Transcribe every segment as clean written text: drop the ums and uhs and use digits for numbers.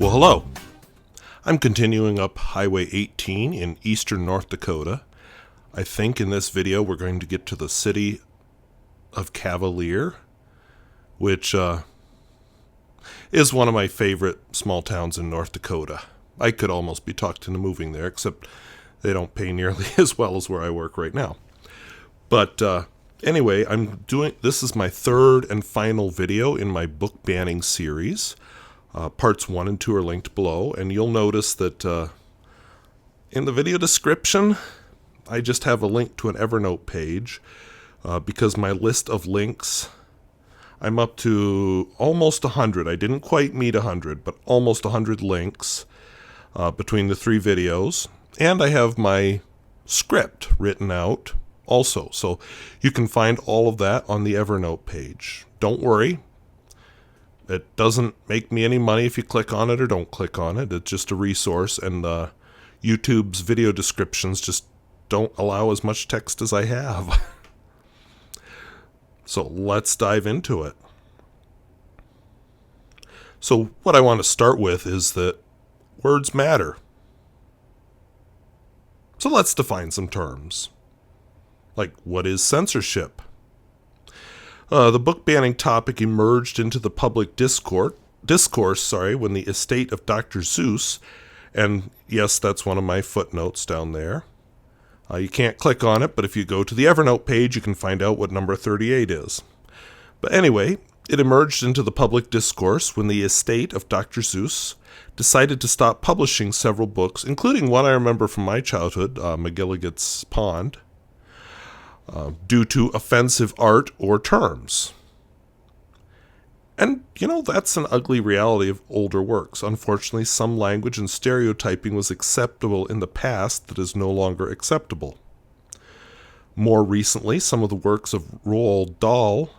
Well, hello. I'm continuing up Highway 18 in eastern North Dakota. I think in this video we're going to get to the city of Cavalier, which is one of my favorite small towns in North Dakota. I could almost be talked into moving there, except they don't pay nearly as well as where I work right now. But anyway, this is my third and final video in my book banning series. Parts 1 and 2 are linked below, and you'll notice that in the video description, I just have a link to an Evernote page because my list of links, I'm up to almost 100. I didn't quite meet 100, but almost 100 links between the 3 videos, and I have my script written out also, so you can find all of that on the Evernote page. Don't worry. It doesn't make me any money if you click on it or don't click on it. It's just a resource, and YouTube's video descriptions just don't allow as much text as I have. So let's dive into it. So what I want to start with is that words matter. So let's define some terms. Like, what is censorship? The book banning topic emerged into the public discourse when the estate of Dr. Seuss, and yes, that's one of my footnotes down there. You can't click on it, but if you go to the Evernote page, you can find out what number 38 is. But anyway, it emerged into the public discourse when the estate of Dr. Seuss decided to stop publishing several books, including one I remember from my childhood, McGilligan's Pond, due to offensive art or terms. And, that's an ugly reality of older works. Unfortunately, some language and stereotyping was acceptable in the past that is no longer acceptable. More recently, some of the works of Roald Dahl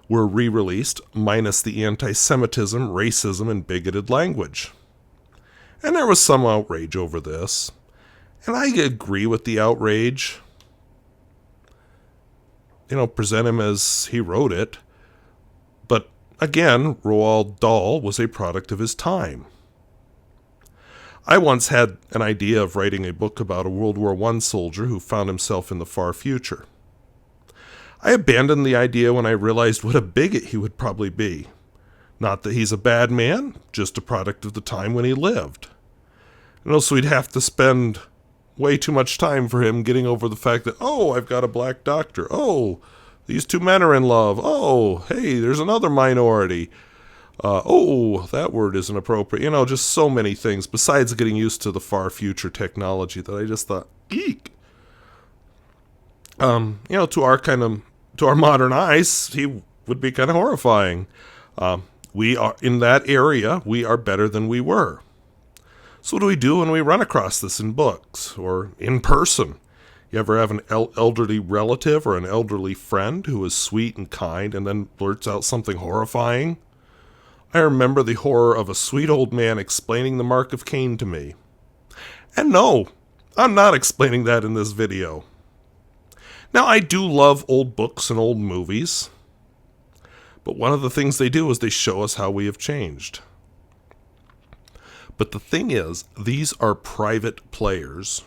were re-released, minus the anti-Semitism, racism, and bigoted language. And there was some outrage over this. And I agree with the outrage. Present him as he wrote it. But again, Roald Dahl was a product of his time. I once had an idea of writing a book about a World War I soldier who found himself in the far future. I abandoned the idea when I realized what a bigot he would probably be. Not that he's a bad man, just a product of the time when he lived. And also we'd have to spend way too much time for him getting over the fact that, oh, I've got a black doctor. Oh, these 2 men are in love. Oh, hey, there's another minority. Oh, that word isn't appropriate. Just so many things besides getting used to the far future technology that I just thought, eek. To our modern eyes, he would be kind of horrifying. We are in that area. We are better than we were. So what do we do when we run across this in books or in person? You ever have an elderly relative or an elderly friend who is sweet and kind and then blurts out something horrifying? I remember the horror of a sweet old man explaining the mark of Cain to me. And no, I'm not explaining that in this video. Now, I do love old books and old movies, but one of the things they do is they show us how we have changed. But the thing is, these are private players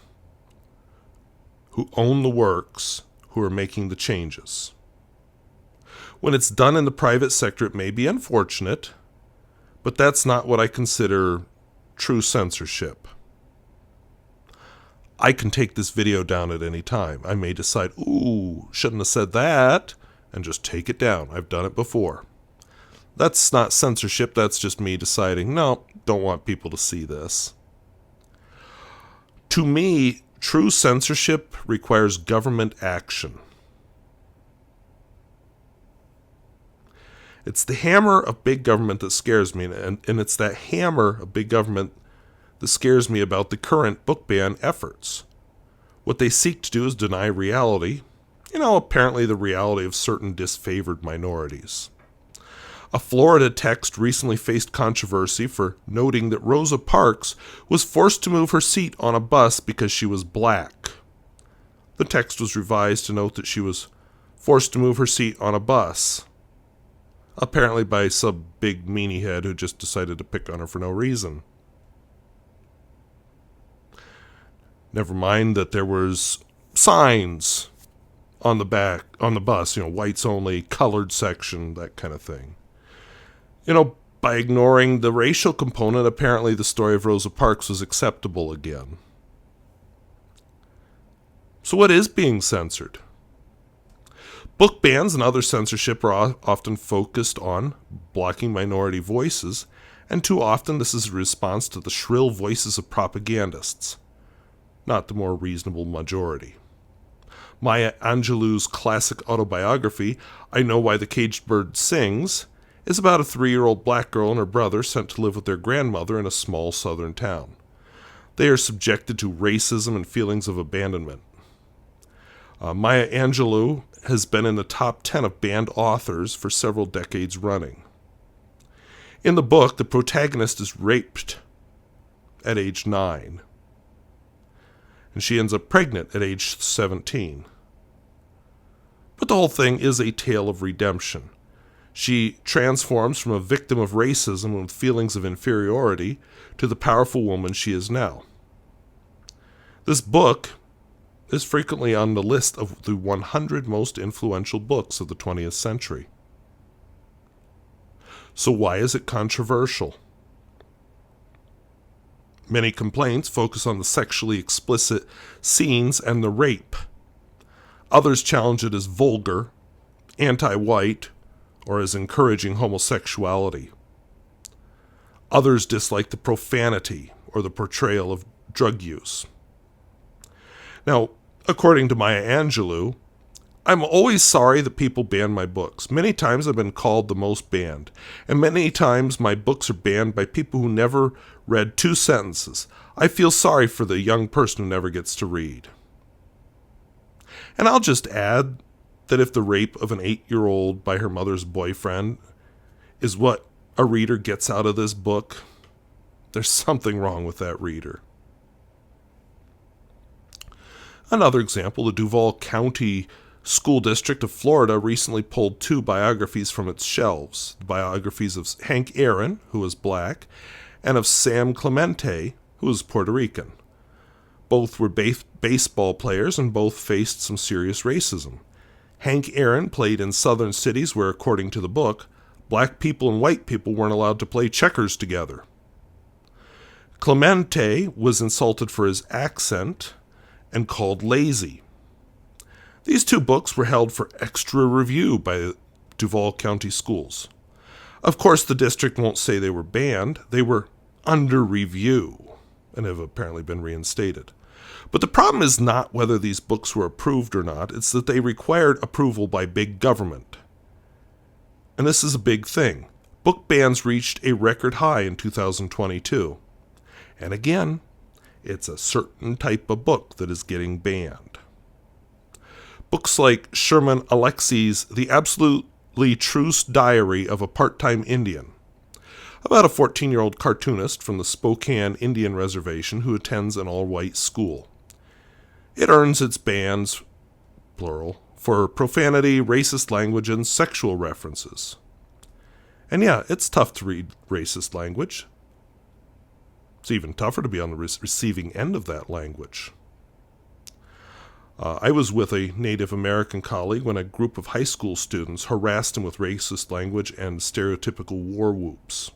who own the works who are making the changes. When it's done in the private sector, it may be unfortunate, but that's not what I consider true censorship. I can take this video down at any time. I may decide, ooh, shouldn't have said that, and just take it down. I've done it before. That's not censorship, that's just me deciding, no, don't want people to see this. To me, true censorship requires government action. It's the hammer of big government that scares me, and it's that hammer of big government that scares me about the current book ban efforts. What they seek to do is deny reality, apparently the reality of certain disfavored minorities. A Florida text recently faced controversy for noting that Rosa Parks was forced to move her seat on a bus because she was black. The text was revised to note that she was forced to move her seat on a bus. apparently by some big meanie head who just decided to pick on her for no reason. Never mind that there was signs on the back, on the bus, whites only, colored section, that kind of thing. By ignoring the racial component, apparently the story of Rosa Parks was acceptable again. So what is being censored? Book bans and other censorship are often focused on blocking minority voices, and too often this is a response to the shrill voices of propagandists, not the more reasonable majority. Maya Angelou's classic autobiography, I Know Why the Caged Bird Sings, is about a 3-year-old black girl and her brother sent to live with their grandmother in a small southern town. They are subjected to racism and feelings of abandonment. Maya Angelou has been in the top 10 of banned authors for several decades running. In the book, the protagonist is raped at age 9. And she ends up pregnant at age 17. But the whole thing is a tale of redemption. She transforms from a victim of racism with feelings of inferiority to the powerful woman she is now. This book is frequently on the list of the 100 most influential books of the 20th century. So why is it controversial? Many complaints focus on the sexually explicit scenes and the rape. Others challenge it as vulgar, anti-white, or as encouraging homosexuality. Others dislike the profanity or the portrayal of drug use. Now, according to Maya Angelou, I'm always sorry that people ban my books. Many times I've been called the most banned, and many times my books are banned by people who never read 2 sentences. I feel sorry for the young person who never gets to read. And I'll just add that if the rape of an 8-year-old by her mother's boyfriend is what a reader gets out of this book, there's something wrong with that reader. Another example, the Duval County School District of Florida recently pulled 2 biographies from its shelves. The biographies of Hank Aaron, who was black, and of Sam Clemente, who was Puerto Rican. Both were baseball players and both faced some serious racism. Hank Aaron played in southern cities where, according to the book, black people and white people weren't allowed to play checkers together. Clemente was insulted for his accent and called lazy. These 2 books were held for extra review by Duval County Schools. Of course, the district won't say they were banned. They were under review and have apparently been reinstated. But the problem is not whether these books were approved or not. It's that they required approval by big government. And this is a big thing. Book bans reached a record high in 2022. And again, it's a certain type of book that is getting banned. Books like Sherman Alexie's The Absolutely True Diary of a Part-Time Indian, about a 14-year-old cartoonist from the Spokane Indian Reservation who attends an all-white school. It earns its bans, plural, for profanity, racist language, and sexual references. And yeah, it's tough to read racist language. It's even tougher to be on the receiving end of that language. I was with a Native American colleague when a group of high school students harassed him with racist language and stereotypical war whoops.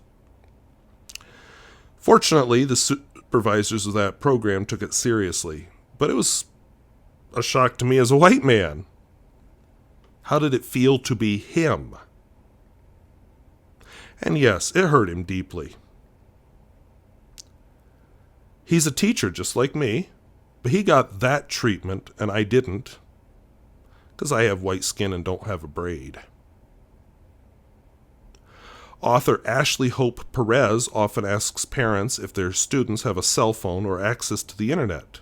Fortunately, the supervisors of that program took it seriously, but it was a shock to me as a white man. How did it feel to be him? And yes, it hurt him deeply. He's a teacher just like me, but he got that treatment and I didn't, because I have white skin and don't have a braid. Author Ashley Hope Perez often asks parents if their students have a cell phone or access to the internet.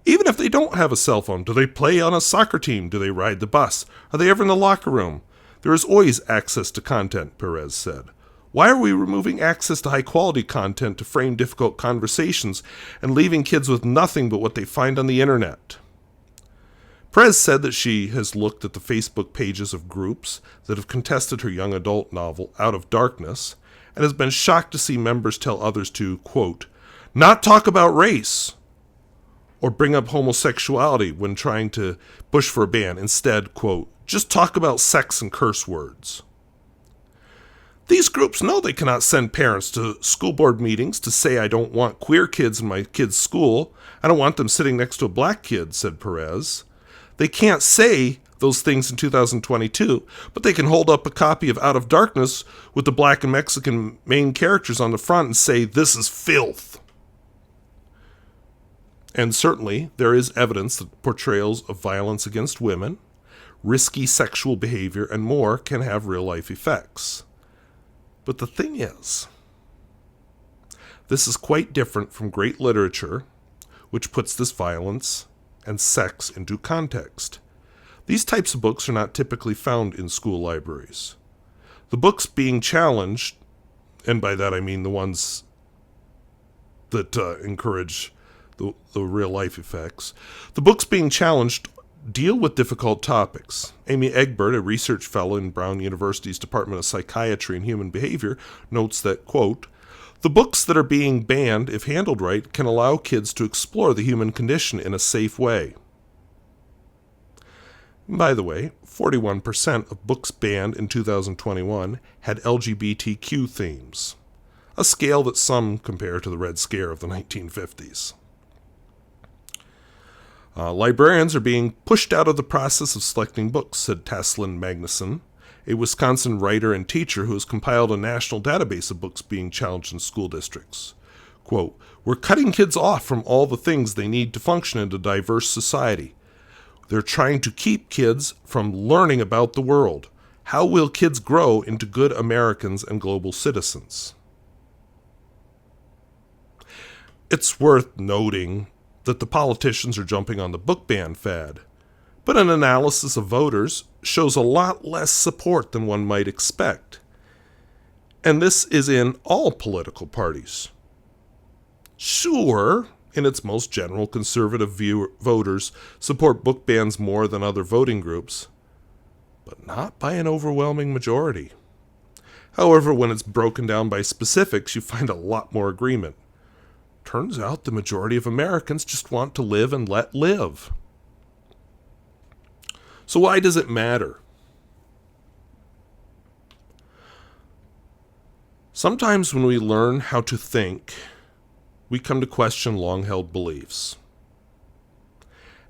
Even if they don't have a cell phone, do they play on a soccer team? Do they ride the bus? Are they ever in the locker room? There is always access to content, Perez said. Why are we removing access to high-quality content to frame difficult conversations and leaving kids with nothing but what they find on the internet? Perez said that she has looked at the Facebook pages of groups that have contested her young adult novel Out of Darkness and has been shocked to see members tell others to, quote, not talk about race or bring up homosexuality when trying to push for a ban. Instead, quote, just talk about sex and curse words. These groups know they cannot send parents to school board meetings to say I don't want queer kids in my kid's school. I don't want them sitting next to a black kid, said Perez. They can't say those things in 2022, but they can hold up a copy of Out of Darkness with the black and Mexican main characters on the front and say, this is filth. And certainly, there is evidence that portrayals of violence against women, risky sexual behavior, and more can have real-life effects. But the thing is, this is quite different from great literature, which puts this violence and sex into context. These types of books are not typically found in school libraries. The books being challenged, and by that I mean the ones that encourage the real-life effects, the books being challenged deal with difficult topics. Amy Egbert, a research fellow in Brown University's Department of Psychiatry and Human Behavior, notes that, quote, the books that are being banned, if handled right, can allow kids to explore the human condition in a safe way. By the way, 41% of books banned in 2021 had LGBTQ themes, a scale that some compare to the Red Scare of the 1950s. Librarians are being pushed out of the process of selecting books, said Taslyn Magnuson, a Wisconsin writer and teacher who has compiled a national database of books being challenged in school districts. Quote, we're cutting kids off from all the things they need to function in a diverse society. They're trying to keep kids from learning about the world. How will kids grow into good Americans and global citizens? It's worth noting that the politicians are jumping on the book ban fad, but an analysis of voters shows a lot less support than one might expect. And this is in all political parties. Sure, in its most general, conservative voters support book bans more than other voting groups, but not by an overwhelming majority. However, when it's broken down by specifics, you find a lot more agreement. Turns out the majority of Americans just want to live and let live. So why does it matter? Sometimes when we learn how to think, we come to question long-held beliefs.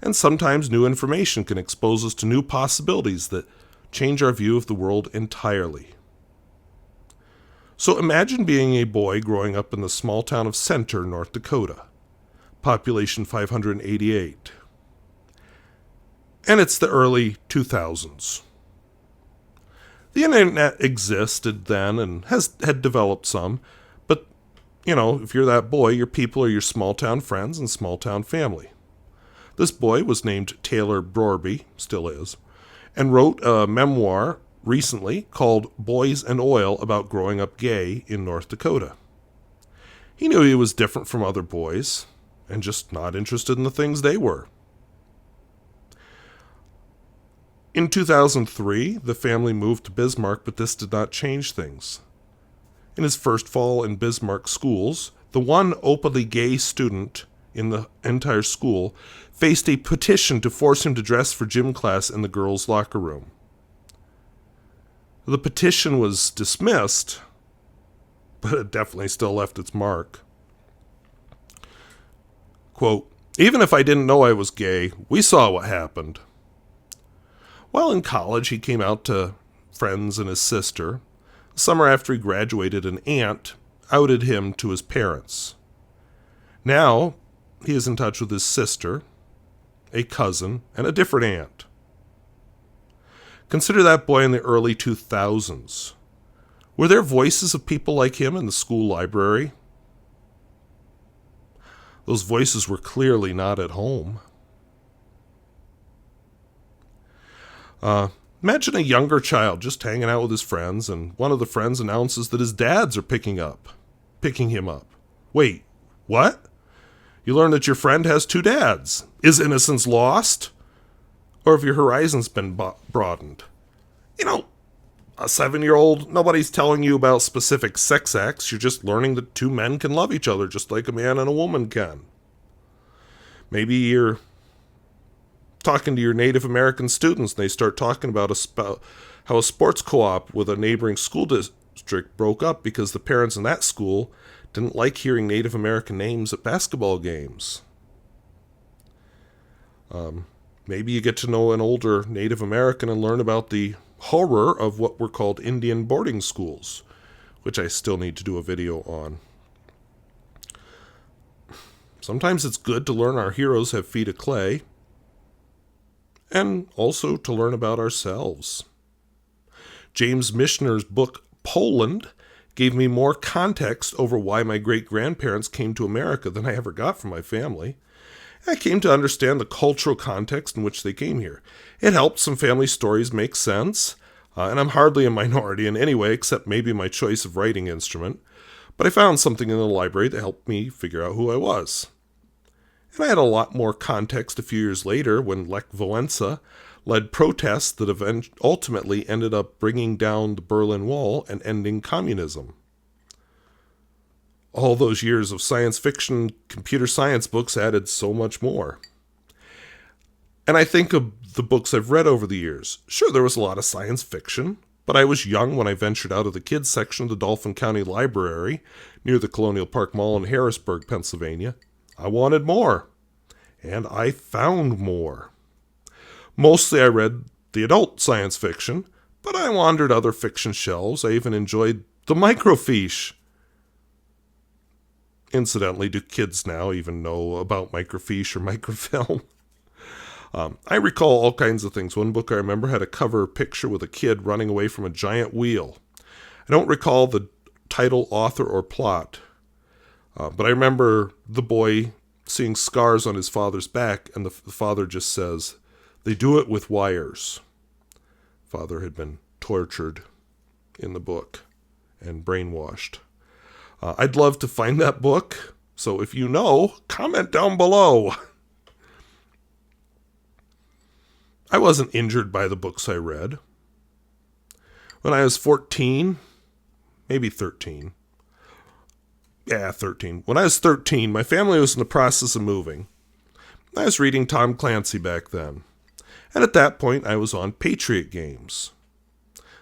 And sometimes new information can expose us to new possibilities that change our view of the world entirely. So imagine being a boy growing up in the small town of Center, North Dakota, population 588. And it's the early 2000s. The internet existed then and had developed some, but, if you're that boy, your people are your small-town friends and small-town family. This boy was named Taylor Brorby, still is, and wrote a memoir recently called Boys and Oil about growing up gay in North Dakota. He knew he was different from other boys and just not interested in the things they were. In 2003, the family moved to Bismarck, but this did not change things. In his first fall in Bismarck schools, the one openly gay student in the entire school faced a petition to force him to dress for gym class in the girls' locker room. The petition was dismissed, but it definitely still left its mark. Quote, even if I didn't know I was gay, we saw what happened. While in college, he came out to friends and his sister. The summer after he graduated, an aunt outed him to his parents. Now, he is in touch with his sister, a cousin, and a different aunt. Consider that boy in the early 2000s. Were there voices of people like him in the school library? Those voices were clearly not at home. Imagine a younger child just hanging out with his friends, and one of the friends announces that his dads are picking him up. Wait, what? You learn that your friend has two dads. Is innocence lost? Or have your horizons been broadened? You know, a 7-year-old, nobody's telling you about specific sex acts. You're just learning that two men can love each other just like a man and a woman can. Maybe you're talking to your Native American students and they start talking about how a sports co-op with a neighboring school district broke up because the parents in that school didn't like hearing Native American names at basketball games. Maybe you get to know an older Native American and learn about the horror of what were called Indian boarding schools, which I still need to do a video on. Sometimes it's good to learn our heroes have feet of clay, and also to learn about ourselves. James Michener's book, Poland, gave me more context over why my great-grandparents came to America than I ever got from my family. I came to understand the cultural context in which they came here. It helped some family stories make sense, and I'm hardly a minority in any way except maybe my choice of writing instrument, but I found something in the library that helped me figure out who I was. And I had a lot more context a few years later when Lech Wałęsa led protests that ultimately ended up bringing down the Berlin Wall and ending communism. All those years of science fiction, computer science books added so much more. And I think of the books I've read over the years. Sure, there was a lot of science fiction, but I was young when I ventured out of the kids section of the Dauphin County Library near the Colonial Park Mall in Harrisburg, Pennsylvania. I wanted more, and I found more. Mostly I read the adult science fiction, but I wandered other fiction shelves. I even enjoyed the microfiche. Incidentally, do kids now even know about microfiche or microfilm? I recall all kinds of things. One book I remember had a cover picture with a kid running away from a giant wheel. I don't recall the title, author, or plot, but I remember the boy seeing scars on his father's back, and the father just says, "They do it with wires." Father had been tortured in the book and brainwashed. I'd love to find that book, so if you know, comment down below. I wasn't injured by the books I read. When I was 14, maybe 13. Yeah, 13. When I was 13, my family was in the process of moving. I was reading Tom Clancy back then. And at that point, I was on Patriot Games.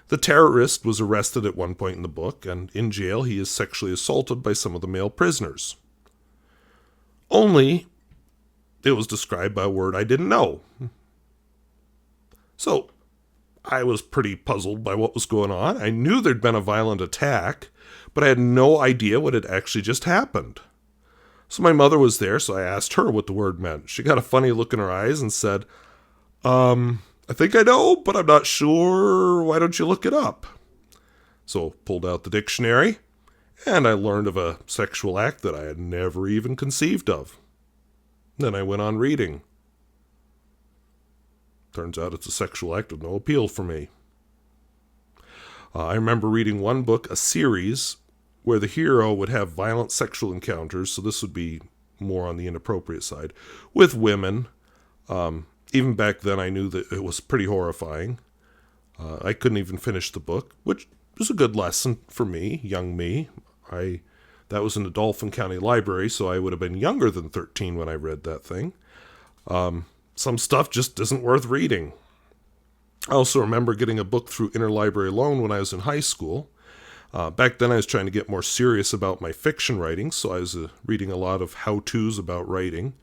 The terrorist was arrested at one point in the book, and in jail he is sexually assaulted by some of the male prisoners. Only, it was described by a word I didn't know. So, I was pretty puzzled by what was going on. I knew there'd been a violent attack, but I had no idea what had actually just happened. So my mother was there, so I asked her what the word meant. She got a funny look in her eyes and said, I think I know, but I'm not sure. Why don't you look it up? So pulled out the dictionary, and I learned of a sexual act that I had never even conceived of. Then I went on reading. Turns out it's a sexual act with no appeal for me. I remember reading one book, a series, where the hero would have violent sexual encounters, so this would be more on the inappropriate side, with women. Even back then I knew that it was pretty horrifying. I couldn't even finish the book, which was a good lesson for me, young me. That was in the Dauphin County Library, so I would have been younger than 13 when I read that thing. Some stuff just isn't worth reading. I also remember getting a book through interlibrary loan when I was in high school. Back then I was trying to get more serious about my fiction writing, so I was reading a lot of how-tos about writing.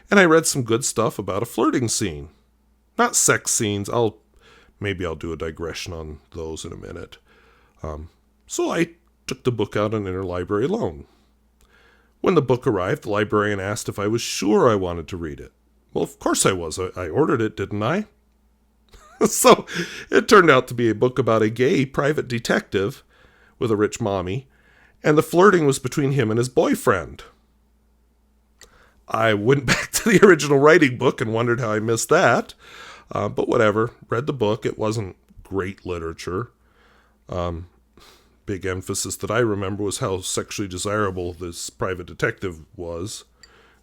And I read some good stuff about a flirting scene. Not sex scenes. Maybe I'll do a digression on those in a minute. So I took the book out on interlibrary loan. When the book arrived, the librarian asked if I was sure I wanted to read it. Well, of course I was. I ordered it, didn't I? So it turned out to be a book about a gay private detective with a rich mommy, and the flirting was between him and his boyfriend. I went back to the original writing book and wondered how I missed that. But whatever. Read the book. It wasn't great literature. Big emphasis that I remember was how sexually desirable this private detective was.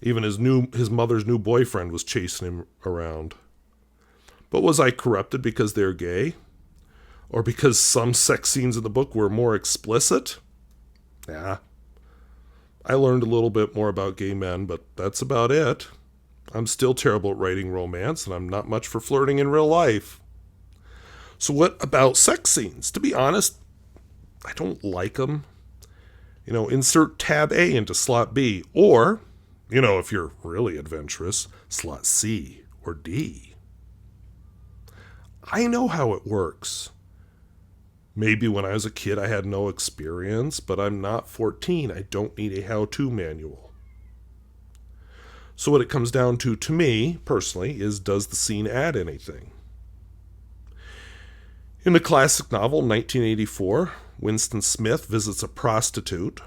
Even his mother's new boyfriend was chasing him around. But was I corrupted because they're gay? Or because some sex scenes in the book were more explicit? Yeah. I learned a little bit more about gay men, but that's about it. I'm still terrible at writing romance, and I'm not much for flirting in real life. So what about sex scenes? To be honest, I don't like them. Insert tab A into slot B. Or, if you're really adventurous, slot C or D. I know how it works. Maybe when I was a kid I had no experience, but I'm not 14. I don't need a how-to manual. So what it comes down to me, personally, is does the scene add anything? In the classic novel, 1984, Winston Smith visits a prostitute.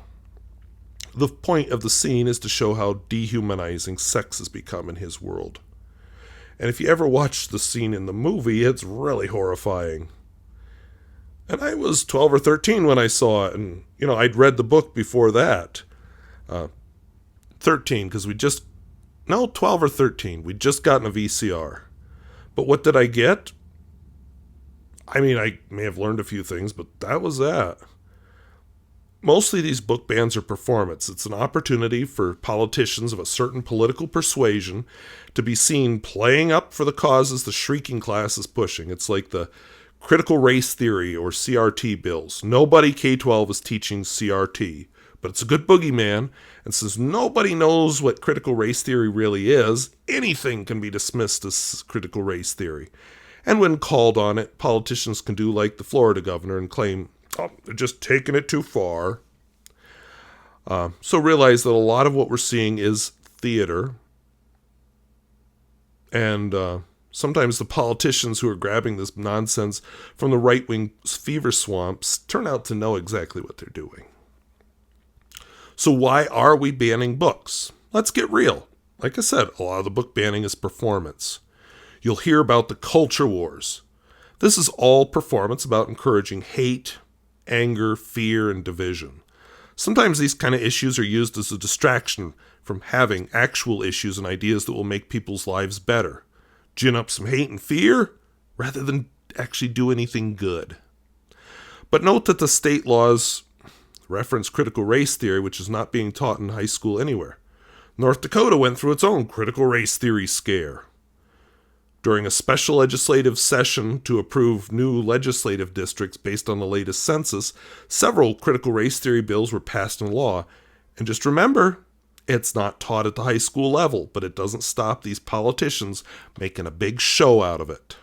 The point of the scene is to show how dehumanizing sex has become in his world. And if you ever watch the scene in the movie, it's really horrifying. And I was 12 or 13 when I saw it, and, I'd read the book before that. 13, because 12 or 13. We'd just gotten a VCR. But what did I get? I may have learned a few things, but that was that. Mostly these book bans are performance. It's an opportunity for politicians of a certain political persuasion to be seen playing up for the causes the shrieking class is pushing. It's like the critical race theory or CRT bills. Nobody K-12 is teaching CRT, but it's a good boogeyman, and since nobody knows what critical race theory really is, anything can be dismissed as critical race theory. And when called on it, politicians can do like the Florida governor and claim, they're just taking it too far. So realize that a lot of what we're seeing is theater. And sometimes the politicians who are grabbing this nonsense from the right-wing fever swamps turn out to know exactly what they're doing. So why are we banning books? Let's get real. Like I said, a lot of the book banning is performance. You'll hear about the culture wars. This is all performance about encouraging hate, anger, fear, and division. Sometimes these kind of issues are used as a distraction from having actual issues and ideas that will make people's lives better. Gin up some hate and fear rather than actually do anything good. But note that the state laws reference critical race theory, which is not being taught in high school anywhere. North Dakota went through its own critical race theory scare. During a special legislative session to approve new legislative districts based on the latest census, several critical race theory bills were passed into law. And just remember, it's not taught at the high school level, but it doesn't stop these politicians making a big show out of it.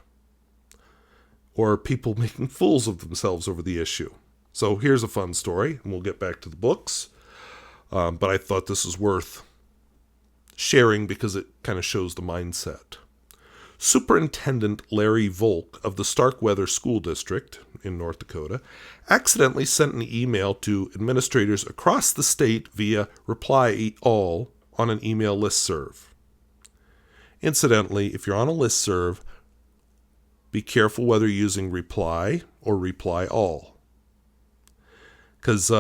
Or people making fools of themselves over the issue. So here's a fun story, and we'll get back to the books. But I thought this is worth sharing because it kind of shows the mindset. Superintendent Larry Volk of the Starkweather School District in North Dakota accidentally sent an email to administrators across the state via reply all on an email listserv. Incidentally, if you're on a listserv, be careful whether you're using reply or reply all. Because,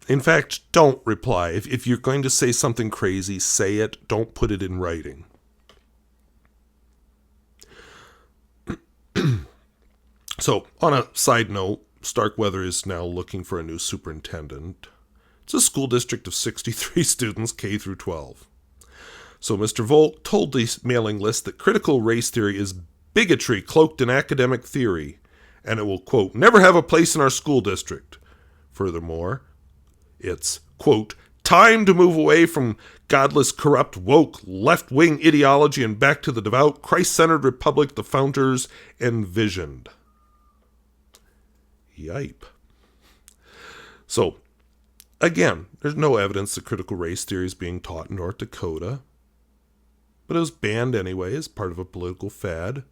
in fact, don't reply. If you're going to say something crazy, say it. Don't put it in writing. So, on a side note, Starkweather is now looking for a new superintendent. It's a school district of 63 students, K through 12. So Mr. Volk told the mailing list that critical race theory is bigotry cloaked in academic theory, and it will, quote, never have a place in our school district. Furthermore, it's, quote, time to move away from godless, corrupt, woke, left-wing ideology and back to the devout, Christ-centered republic the founders envisioned. Yipe. So, again, there's no evidence that critical race theory is being taught in North Dakota, but it was banned anyway as part of a political fad.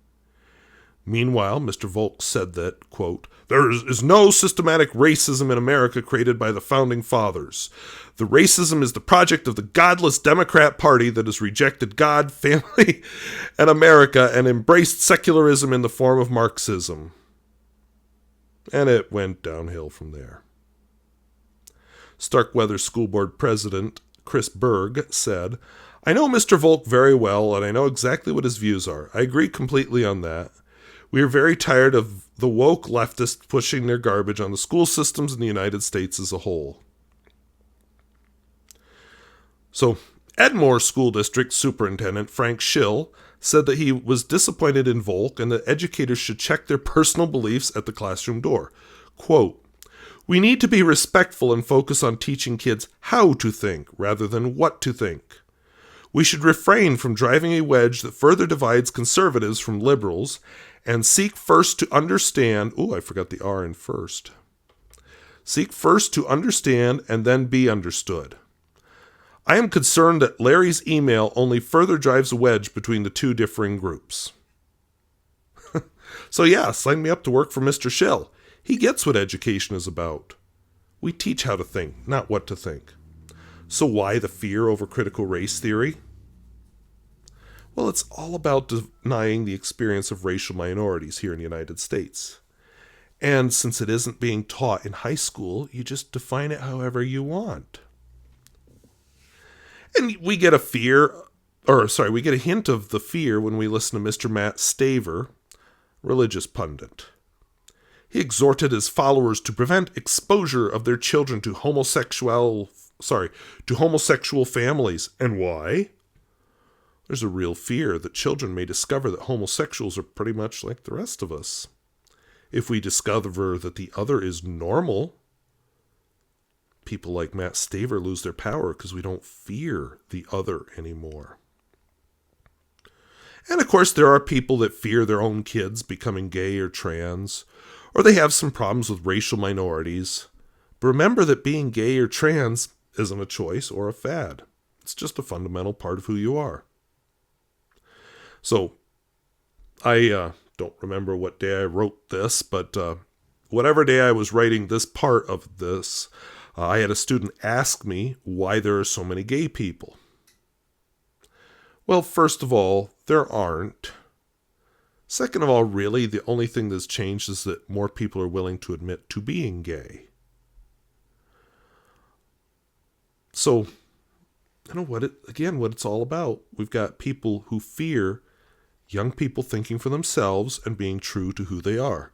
Meanwhile, Mr. Volk said that, quote, there is no systematic racism in America created by the Founding Fathers. The racism is the project of the godless Democrat Party that has rejected God, family, and America and embraced secularism in the form of Marxism. And it went downhill from there. Starkweather School Board President Chris Berg said, I know Mr. Volk very well, and I know exactly what his views are. I agree completely on that. We are very tired of the woke leftists pushing their garbage on the school systems in the United States as a whole. So, Edmore School District Superintendent Frank Schill said that he was disappointed in Volk and that educators should check their personal beliefs at the classroom door. Quote, "We need to be respectful and focus on teaching kids how to think rather than what to think. We should refrain from driving a wedge that further divides conservatives from liberals and seek first to understand," I forgot the R in first. "Seek first to understand and then be understood. I am concerned that Larry's email only further drives a wedge between the two differing groups." So yeah, sign me up to work for Mr. Schill. He gets what education is about. We teach how to think, not what to think. So why the fear over critical race theory? Well, it's all about denying the experience of racial minorities here in the United States. And since it isn't being taught in high school, you just define it however you want. And we get a hint of the fear when we listen to Mr. Matt Staver, religious pundit. He exhorted his followers to prevent exposure of their children to homosexual families. And why? There's a real fear that children may discover that homosexuals are pretty much like the rest of us. If we discover that the other is normal, people like Matt Staver lose their power because we don't fear the other anymore. And of course, there are people that fear their own kids becoming gay or trans, or they have some problems with racial minorities. But remember that being gay or trans isn't a choice or a fad. It's just a fundamental part of who you are. So, I don't remember what day I wrote this, but whatever day I was writing this part of this, I had a student ask me why there are so many gay people. Well, first of all, there aren't. Second of all, really, the only thing that's changed is that more people are willing to admit to being gay. So, what it's all about. We've got people who fear young people thinking for themselves and being true to who they are.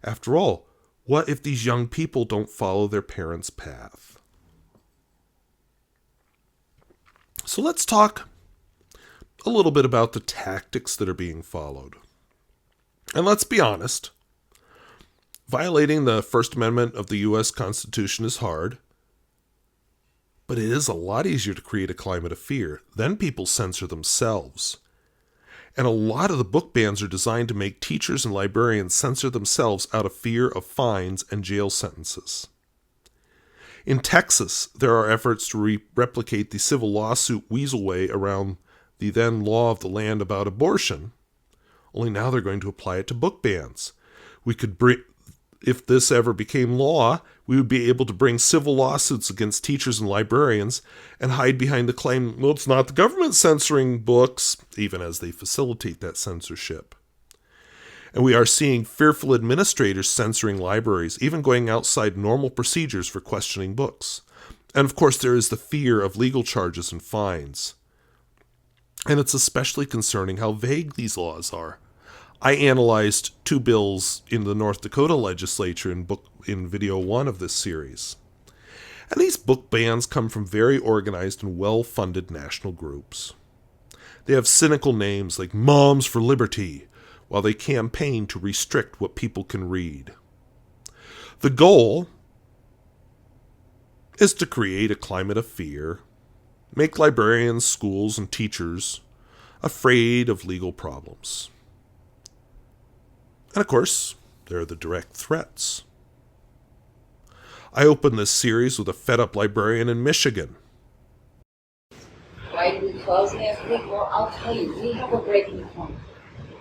After all, what if these young people don't follow their parents' path? So let's talk a little bit about the tactics that are being followed. And let's be honest, violating the First Amendment of the U.S. Constitution is hard, but it is a lot easier to create a climate of fear. Then people censor themselves. And a lot of the book bans are designed to make teachers and librarians censor themselves out of fear of fines and jail sentences. In Texas, there are efforts to replicate the civil lawsuit weasel way around the then law of the land about abortion, only now they're going to apply it to book bans. If this ever became law, we would be able to bring civil lawsuits against teachers and librarians and hide behind the claim, well, it's not the government censoring books, even as they facilitate that censorship. And we are seeing fearful administrators censoring libraries, even going outside normal procedures for questioning books. And of course, there is the fear of legal charges and fines. And it's especially concerning how vague these laws are. I analyzed 2 bills in the North Dakota legislature in video 1 of this series. And these book bans come from very organized and well-funded national groups. They have cynical names like Moms for Liberty, while they campaign to restrict what people can read. The goal is to create a climate of fear, make librarians, schools, and teachers afraid of legal problems. And of course, there are the direct threats. I opened this series with a fed-up librarian in Michigan. Why did we close last week? Well, I'll tell you, we have a breaking point.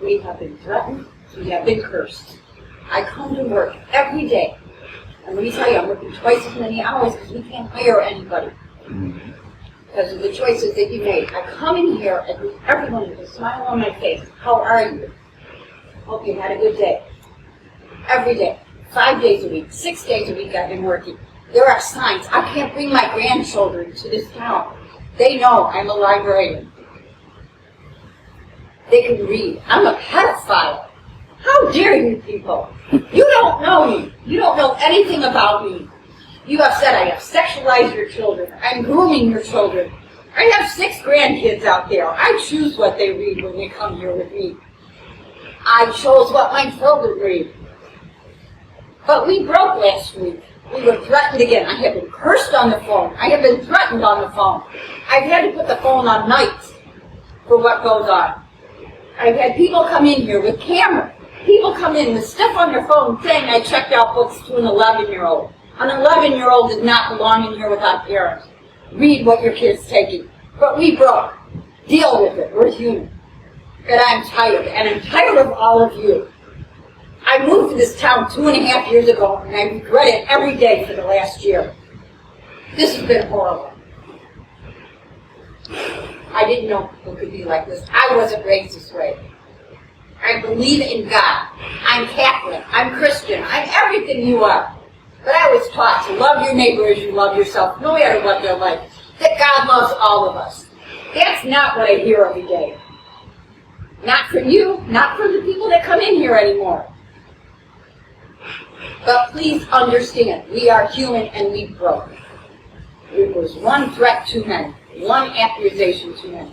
We have been threatened, we have been cursed. I come to work every day, and let me tell you, I'm working twice as many hours because we can't hire anybody. Because of the choices that you made. I come in here and with everyone with a smile on my face. How are you? Hope you had a good day. Every day. 5 days a week. 6 days a week I've been working. There are signs. I can't bring my grandchildren to this town. They know I'm a librarian. They can read. I'm a pedophile. How dare you people? You don't know me. You don't know anything about me. You have said I have sexualized your children. I'm grooming your children. I have 6 grandkids out there. I choose what they read when they come here with me. I chose what my children read. But we broke last week. We were threatened again. I have been cursed on the phone. I have been threatened on the phone. I've had to put the phone on night for what goes on. I've had people come in here with cameras. People come in with stuff on their phone saying I checked out books to an 11-year-old. An 11-year-old does not belong in here without parents. Read what your kid's taking. But we broke. Deal with it. We're human. And I'm tired. And I'm tired of all of you. I moved to this town 2.5 years ago, and I regret it every day for the last year. This has been horrible. I didn't know people could be like this. I wasn't raised this way. I believe in God. I'm Catholic. I'm Christian. I'm everything you are. But I was taught to love your neighbor as you love yourself, no matter what they're like. That God loves all of us. That's not what I hear every day. Not from you, not from the people that come in here anymore. But please understand, we are human and we broke. It was one threat too many, one accusation too many.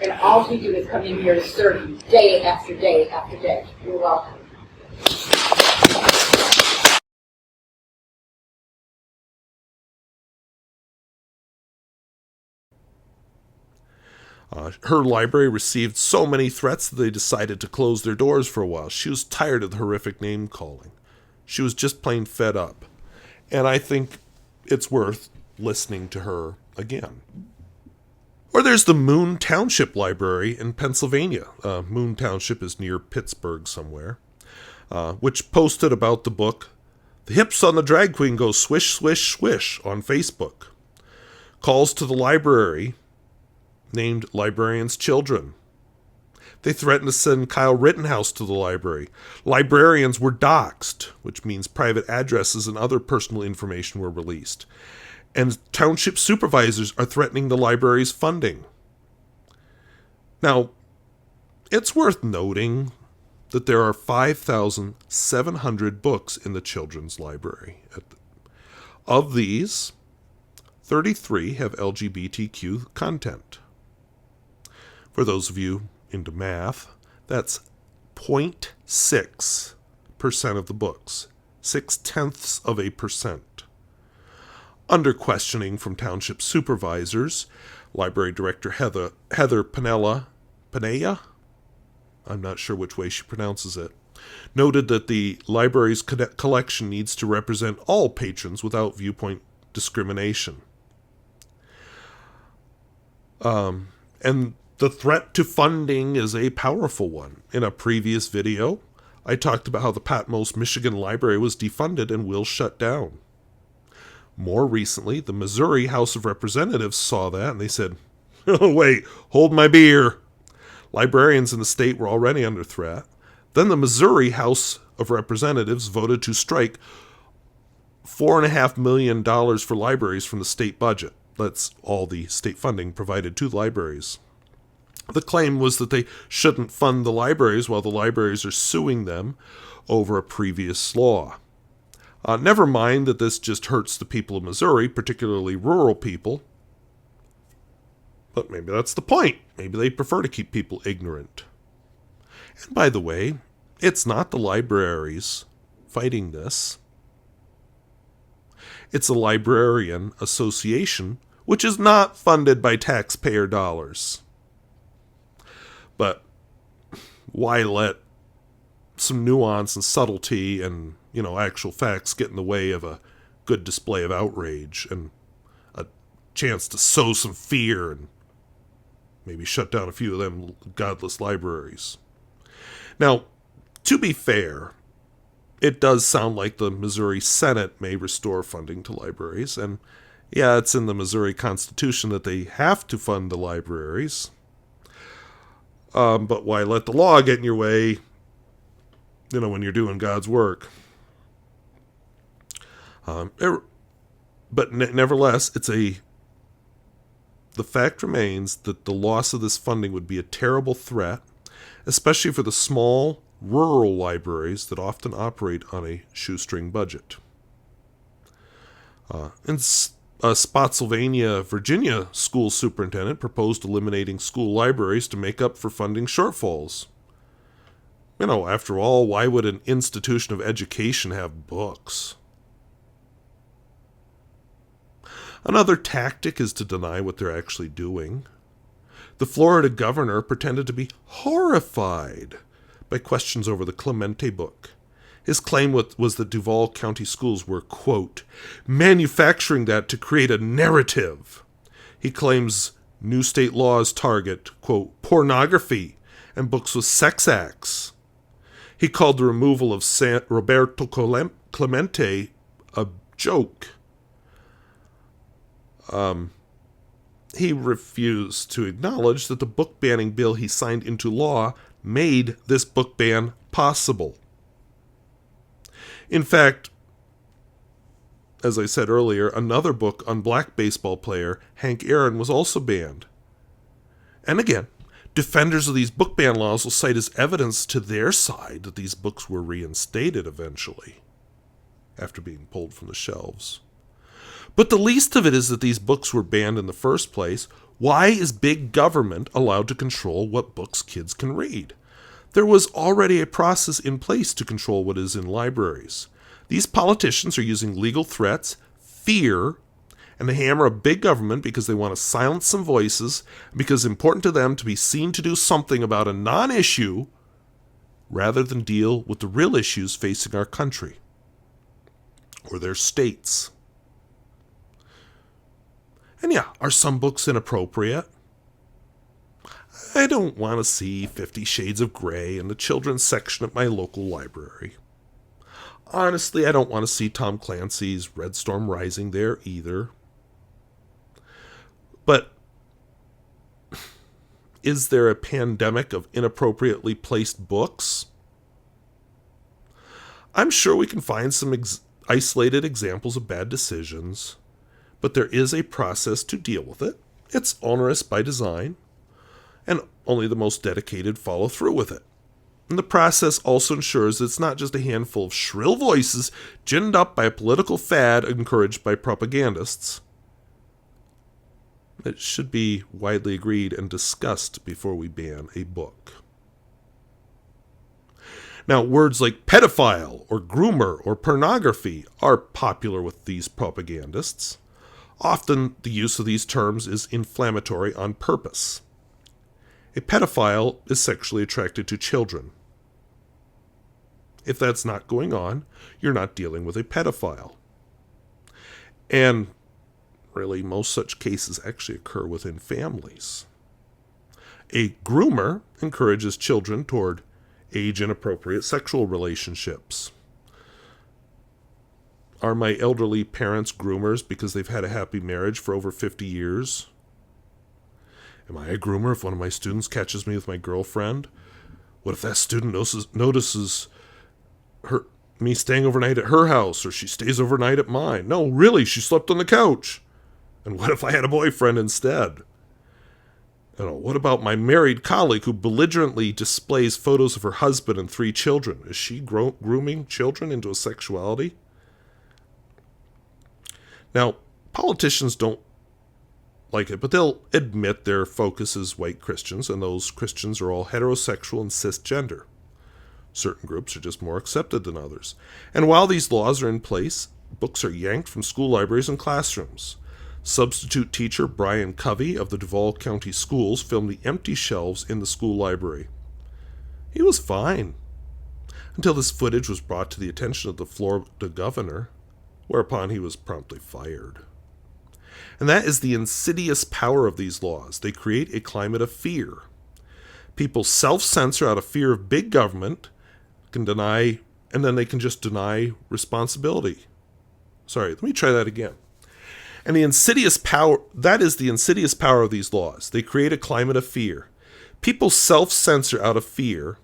And all we do is come in here to serve you day after day after day. You're welcome. Her library received so many threats that they decided to close their doors for a while. She was tired of the horrific name calling. She was just plain fed up. And I think it's worth listening to her again. Or there's the Moon Township Library in Pennsylvania. Moon Township is near Pittsburgh somewhere, which posted about the book, The Hips on the Drag Queen Go Swish, Swish, Swish on Facebook. Calls to the library named Librarian's Children. They threatened to send Kyle Rittenhouse to the library. Librarians were doxxed, which means private addresses and other personal information were released. And township supervisors are threatening the library's funding. Now, it's worth noting that there are 5,700 books in the children's library. Of these, 33 have LGBTQ content. For those of you into math, that's 0.6% of the books, 0.6%. Under questioning from township supervisors, Library Director Heather Panella, I'm not sure which way she pronounces it, noted that the library's collection needs to represent all patrons without viewpoint discrimination. And the threat to funding is a powerful one. In a previous video, I talked about how the Patmos, Michigan Library was defunded and will shut down. More recently, the Missouri House of Representatives saw that and they said, oh, wait, hold my beer. Librarians in the state were already under threat. Then the Missouri House of Representatives voted to strike $4.5 million for libraries from the state budget. That's all the state funding provided to the libraries. The claim was that they shouldn't fund the libraries while the libraries are suing them over a previous law. Never mind that this just hurts the people of Missouri, particularly rural people. But maybe that's the point. Maybe they prefer to keep people ignorant. And by the way, it's not the libraries fighting this. It's a librarian association, which is not funded by taxpayer dollars. But why let some nuance and subtlety and, actual facts get in the way of a good display of outrage and a chance to sow some fear and maybe shut down a few of them godless libraries? Now, to be fair, it does sound like the Missouri Senate may restore funding to libraries, and yeah, it's in the Missouri Constitution that they have to fund the libraries. But why let the law get in your way, when you're doing God's work? But nevertheless, it's a the fact remains that the loss of this funding would be a terrible threat, especially for the small, rural libraries that often operate on a shoestring budget. In Spotsylvania, Virginia school superintendent proposed eliminating school libraries to make up for funding shortfalls. After all, why would an institution of education have books? Another tactic is to deny what they're actually doing. The Florida governor pretended to be horrified by questions over the Clemente book. His claim was that Duval County schools were, quote, manufacturing that to create a narrative. He claims new state laws target, quote, pornography and books with sex acts. He called the removal of Roberto Clemente a joke. He refused to acknowledge that the book banning bill he signed into law made this book ban possible. In fact, as I said earlier, another book on black baseball player Hank Aaron was also banned. And again, defenders of these book ban laws will cite as evidence to their side that these books were reinstated eventually, after being pulled from the shelves. But the least of it is that these books were banned in the first place. Why is big government allowed to control what books kids can read? There was already a process in place to control what is in libraries. These politicians are using legal threats, fear, and the hammer of big government because they want to silence some voices, because it's important to them to be seen to do something about a non-issue rather than deal with the real issues facing our country or their states. And yeah, are some books inappropriate? I don't want to see 50 Shades of Grey in the children's section at my local library. Honestly, I don't want to see Tom Clancy's Red Storm Rising there either. But is there a pandemic of inappropriately placed books? I'm sure we can find some isolated examples of bad decisions, but there is a process to deal with it. It's onerous by design, and only the most dedicated follow through with it. And the process also ensures that it's not just a handful of shrill voices ginned up by a political fad encouraged by propagandists. It should be widely agreed and discussed before we ban a book. Now, words like pedophile or groomer or pornography are popular with these propagandists. Often the use of these terms is inflammatory on purpose. A pedophile is sexually attracted to children. If that's not going on, you're not dealing with a pedophile. And really, most such cases actually occur within families. A groomer encourages children toward age-inappropriate sexual relationships. Are my elderly parents groomers because they've had a happy marriage for over 50 years? Am I a groomer if one of my students catches me with my girlfriend? What if that student notices me staying overnight at her house, or she stays overnight at mine? No, really, she slept on the couch. And what if I had a boyfriend instead? What about my married colleague who belligerently displays photos of her husband and 3 children? Is she grooming children into a sexuality? Now, politicians don't like it, but they'll admit their focus is white Christians, and those Christians are all heterosexual and cisgender. Certain groups are just more accepted than others. And while these laws are in place, books are yanked from school libraries and classrooms. Substitute teacher Brian Covey of the Duval County Schools filmed the empty shelves in the school library. He was fine, until this footage was brought to the attention of the Florida governor, whereupon he was promptly fired. And that is the insidious power of these laws. They create a climate of fear. People self-censor out of fear of big government, can deny, and then they can just deny responsibility. Sorry, let me try that again. And the insidious power, that is the insidious power of these laws. They create a climate of fear. People self-censor out of fear,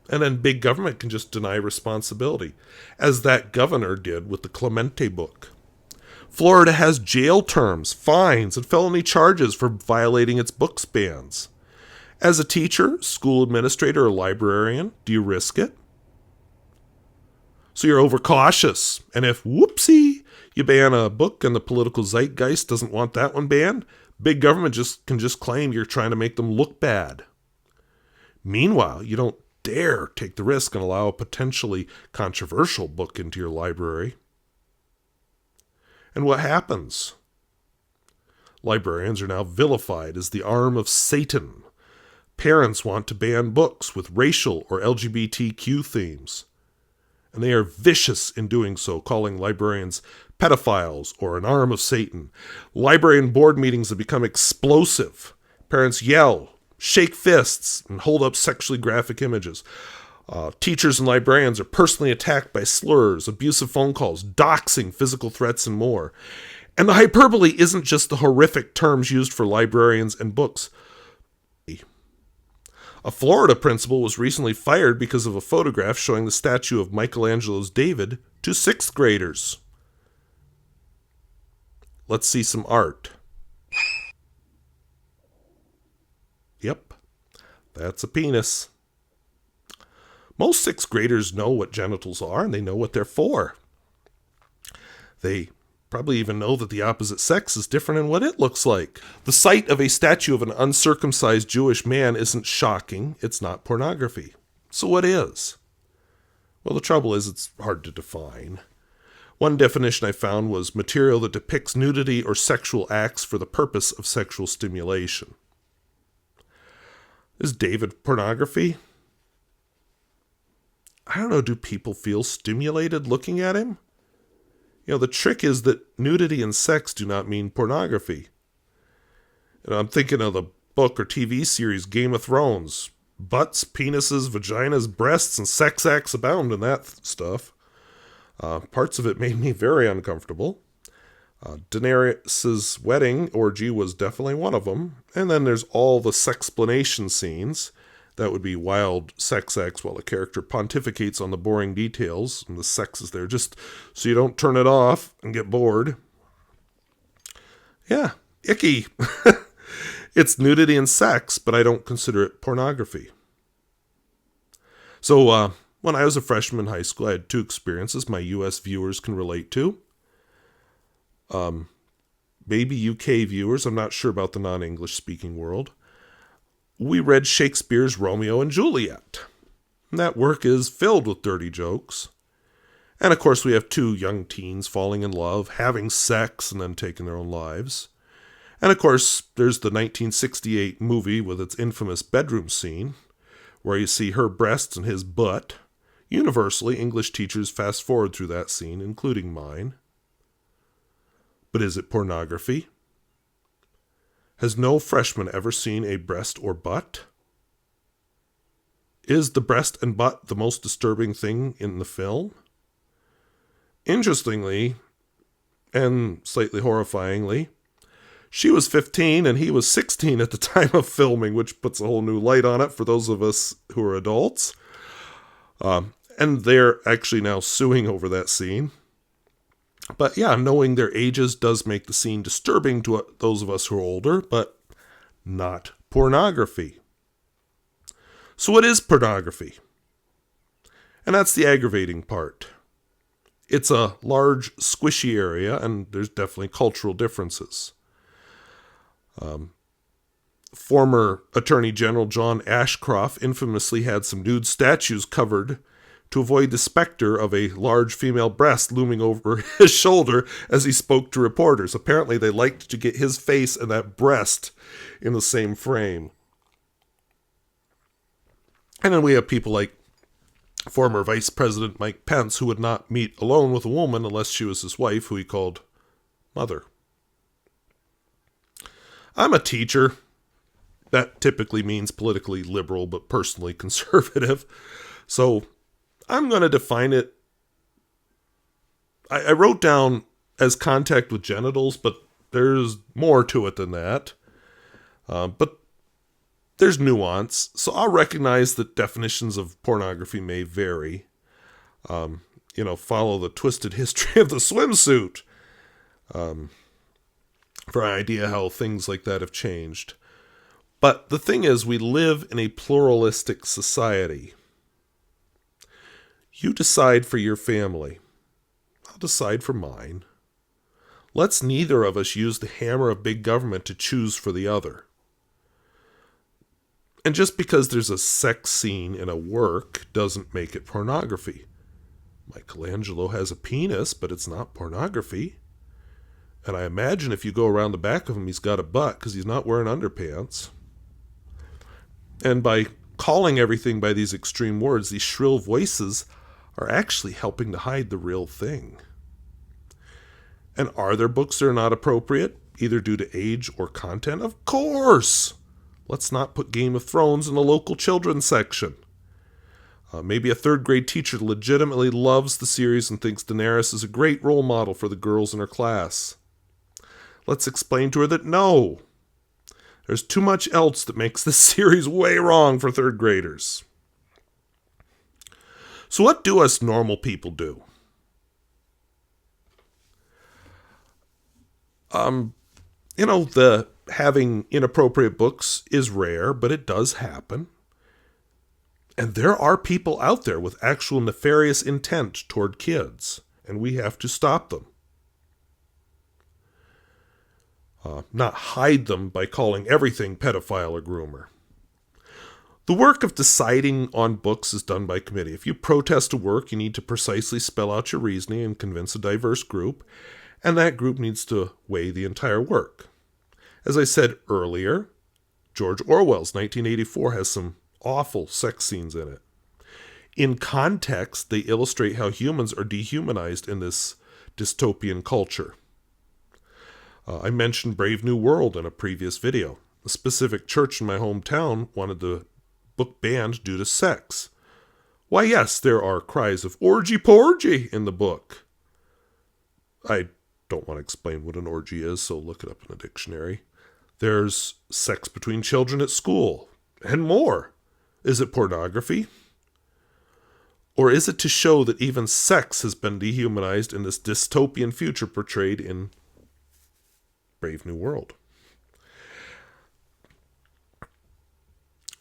and then big government can just deny responsibility, as that governor did with the Clemente book. Florida has jail terms, fines, and felony charges for violating its books bans. As a teacher, school administrator, or librarian, do you risk it? So you're overcautious, and if, whoopsie, you ban a book and the political zeitgeist doesn't want that one banned, big government can just claim you're trying to make them look bad. Meanwhile, you don't dare take the risk and allow a potentially controversial book into your library. And what happens? Librarians are now vilified as the arm of Satan. Parents want to ban books with racial or LGBTQ themes. And they are vicious in doing so, calling librarians pedophiles or an arm of Satan. Librarian board meetings have become explosive. Parents yell, shake fists, and hold up sexually graphic images. Teachers and librarians are personally attacked by slurs, abusive phone calls, doxing, physical threats, and more. And the hyperbole isn't just the horrific terms used for librarians and books. A Florida principal was recently fired because of a photograph showing the statue of Michelangelo's David to sixth graders. Let's see some art. Yep, that's a penis. Most sixth graders know what genitals are, and they know what they're for. They probably even know that the opposite sex is different in what it looks like. The sight of a statue of an uncircumcised Jewish man isn't shocking. It's not pornography. So what is? Well, the trouble is it's hard to define. One definition I found was material that depicts nudity or sexual acts for the purpose of sexual stimulation. Is David pornography? I don't know, do people feel stimulated looking at him? You know, the trick is that nudity and sex do not mean pornography. And I'm thinking of the book or TV series Game of Thrones. Butts, penises, vaginas, breasts, and sex acts abound in that stuff. Parts of it made me very uncomfortable. Daenerys' wedding orgy was definitely one of them. And then there's all the sexplanation scenes. That would be wild sex acts while a character pontificates on the boring details, and the sex is there just so you don't turn it off and get bored. Yeah, icky. It's nudity and sex, but I don't consider it pornography. So when I was a freshman in high school, I had two experiences my U.S. viewers can relate to. Maybe UK viewers, I'm not sure about the non-English speaking world. We read Shakespeare's Romeo and Juliet. And that work is filled with dirty jokes. And of course we have two young teens falling in love, having sex, and then taking their own lives. And of course there's the 1968 movie with its infamous bedroom scene, where you see her breasts and his butt. Universally, English teachers fast forward through that scene, including mine. But is it pornography? Has no freshman ever seen a breast or butt? Is the breast and butt the most disturbing thing in the film? Interestingly, and slightly horrifyingly, she was 15 and he was 16 at the time of filming, which puts a whole new light on it for those of us who are adults. And they're actually now suing over that scene. But yeah, knowing their ages does make the scene disturbing to those of us who are older, but not pornography. So what is pornography? And that's the aggravating part. It's a large, squishy area, and there's definitely cultural differences. Former Attorney General John Ashcroft infamously had some nude statues covered to avoid the specter of a large female breast looming over his shoulder as he spoke to reporters. Apparently they liked to get his face and that breast in the same frame. And then we have people like former Vice President Mike Pence, who would not meet alone with a woman unless she was his wife, who he called mother. I'm a teacher. That typically means politically liberal, but personally conservative. So I'm going to define it. I wrote down as contact with genitals, but there's more to it than that. But there's nuance. So I'll recognize that definitions of pornography may vary. Follow the twisted history of the swimsuit. for an idea how things like that have changed. But the thing is, we live in a pluralistic society. You decide for your family. I'll decide for mine. Let's neither of us use the hammer of big government to choose for the other. And just because there's a sex scene in a work doesn't make it pornography. Michelangelo has a penis, but it's not pornography. And I imagine if you go around the back of him, he's got a butt because he's not wearing underpants. And by calling everything by these extreme words, these shrill voices are actually helping to hide the real thing. And are there books that are not appropriate, either due to age or content? Of course! Let's not put Game of Thrones in the local children's section. Maybe a third grade teacher legitimately loves the series and thinks Daenerys is a great role model for the girls in her class. Let's explain to her that no, there's too much else that makes this series way wrong for third graders. So what do us normal people do? The having inappropriate books is rare, but it does happen. And there are people out there with actual nefarious intent toward kids, and we have to stop them. Not hide them by calling everything pedophile or groomer. The work of deciding on books is done by committee. If you protest a work, you need to precisely spell out your reasoning and convince a diverse group, and that group needs to weigh the entire work. As I said earlier, George Orwell's 1984 has some awful sex scenes in it. In context, they illustrate how humans are dehumanized in this dystopian culture. I mentioned Brave New World in a previous video. A specific church in my hometown wanted the book banned due to sex. Why, yes, there are cries of orgy porgy in the book. I don't want to explain what an orgy is, so look it up in a dictionary. There's sex between children at school, and more. Is it pornography? Or is it to show that even sex has been dehumanized in this dystopian future portrayed in Brave New World?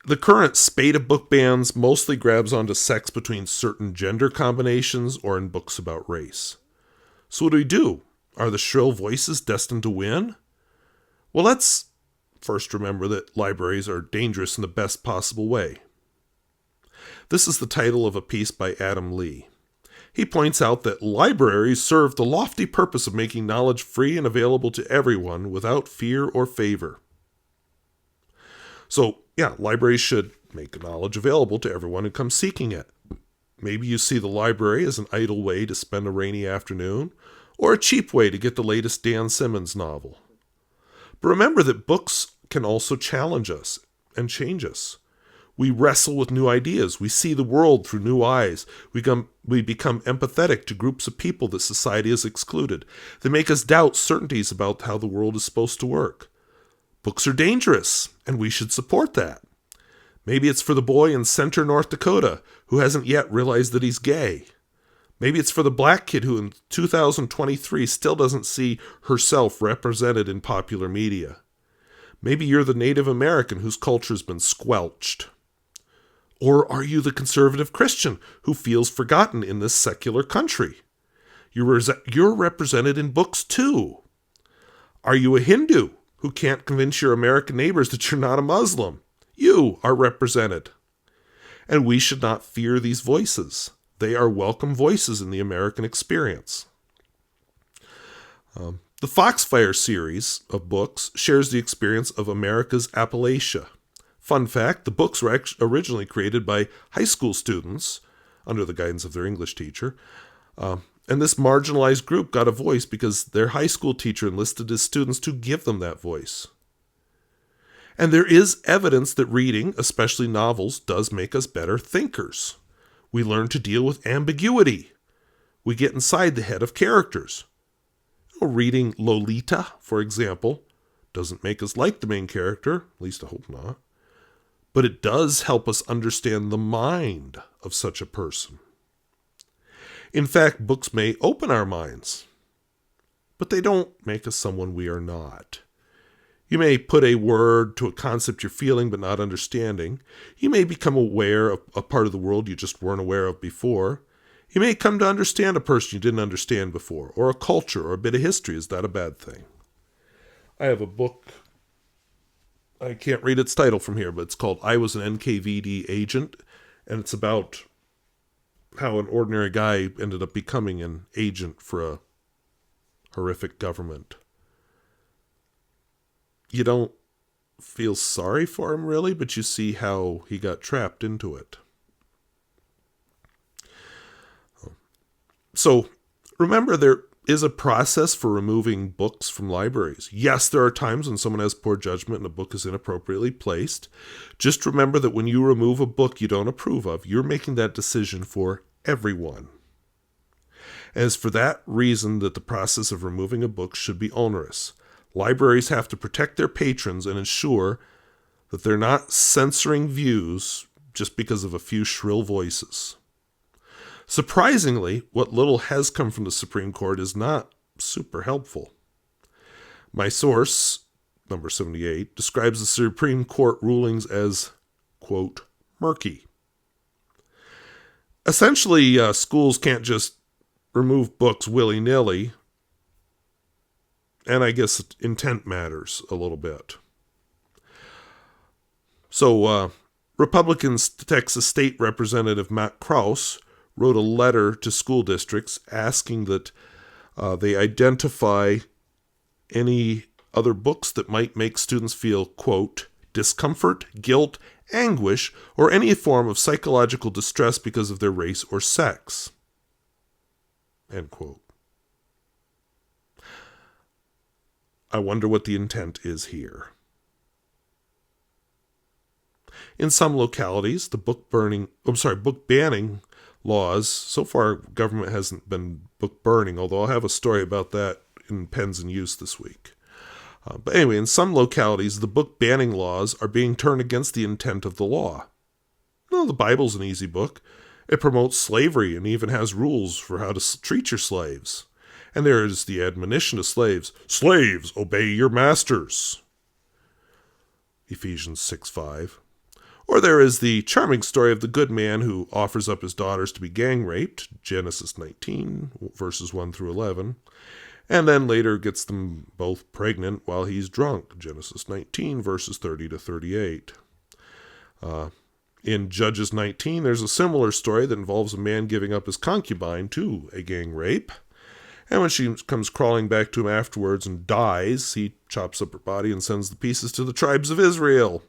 The current spate of book bans mostly grabs onto sex between certain gender combinations or in books about race. So what do? Are the shrill voices destined to win? Well, let's first remember that libraries are dangerous in the best possible way. This is the title of a piece by Adam Lee. He points out that libraries serve the lofty purpose of making knowledge free and available to everyone without fear or favor. So, libraries should make knowledge available to everyone who comes seeking it. Maybe you see the library as an idle way to spend a rainy afternoon, or a cheap way to get the latest Dan Simmons novel. But remember that books can also challenge us and change us. We wrestle with new ideas. We see the world through new eyes. We become empathetic to groups of people that society has excluded. They make us doubt certainties about how the world is supposed to work. Books are dangerous, and we should support that. Maybe it's for the boy in Center, North Dakota, who hasn't yet realized that he's gay. Maybe it's for the black kid who in 2023 still doesn't see herself represented in popular media. Maybe you're the Native American whose culture has been squelched. Or are you the conservative Christian who feels forgotten in this secular country? You're represented in books too. Are you a Hindu who can't convince your American neighbors that you're not a Muslim? You are represented. And we should not fear these voices. They are welcome voices in the American experience. The Foxfire series of books shares the experience of America's Appalachia. Fun fact, the books were originally created by high school students under the guidance of their English teacher. And this marginalized group got a voice because their high school teacher enlisted his students to give them that voice. And there is evidence that reading, especially novels, does make us better thinkers. We learn to deal with ambiguity. We get inside the head of characters. Reading Lolita, for example, doesn't make us like the main character, at least I hope not. But it does help us understand the mind of such a person. In fact, books may open our minds. but they don't make us someone we are not. You may put a word to a concept you're feeling but not understanding. You may become aware of a part of the world you just weren't aware of before. You may come to understand a person you didn't understand before, or a culture or a bit of history. Is that a bad thing? I have a book, I can't read its title from here, but it's called I Was an NKVD Agent, and it's about how an ordinary guy ended up becoming an agent for a horrific government. You don't feel sorry for him, really, but you see how he got trapped into it. So, remember, there is a process for removing books from libraries. Yes, there are times when someone has poor judgment and a book is inappropriately placed. Just remember that when you remove a book you don't approve of, you're making that decision for everyone. And it's for that reason that the process of removing a book should be onerous. Libraries have to protect their patrons and ensure that they're not censoring views just because of a few shrill voices. Surprisingly, what little has come from the Supreme Court is not super helpful. My source, number 78, describes the Supreme Court rulings as, quote, murky. Essentially, schools can't just remove books willy-nilly, and I guess intent matters a little bit. So, Republican Texas State Representative Matt Krause wrote a letter to school districts asking that they identify any other books that might make students feel, quote, discomfort, guilt, anguish, or any form of psychological distress because of their race or sex, end quote. I wonder what the intent is here. In some localities, the book banning laws, so far government hasn't been book burning, although I'll have a story about that in Pens in Use this week. But anyway, in some localities, the book banning laws are being turned against the intent of the law. No, the Bible's an easy book. It promotes slavery and even has rules for how to treat your slaves. And there is the admonition to slaves, slaves, obey your masters. Ephesians 6:5. Or there is the charming story of the good man who offers up his daughters to be gang raped, Genesis 19, verses 1 through 11, and then later gets them both pregnant while he's drunk, Genesis 19, verses 30 to 38. In Judges 19, there's a similar story that involves a man giving up his concubine to a gang rape, and when she comes crawling back to him afterwards and dies, he chops up her body and sends the pieces to the tribes of Israel.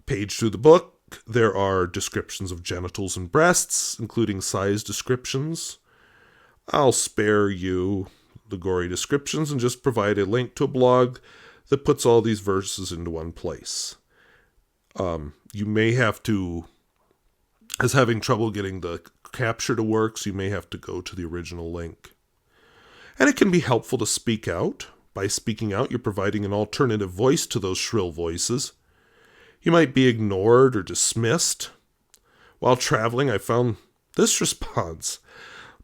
Page through the book, there are descriptions of genitals and breasts, including size descriptions. I'll spare you the gory descriptions and just provide a link to a blog that puts all these verses into one place. You may have to, as having trouble getting the capture to work, so you may have to go to the original link. And it can be helpful to speak out. By speaking out, you're providing an alternative voice to those shrill voices. You might be ignored or dismissed. While traveling, I found this response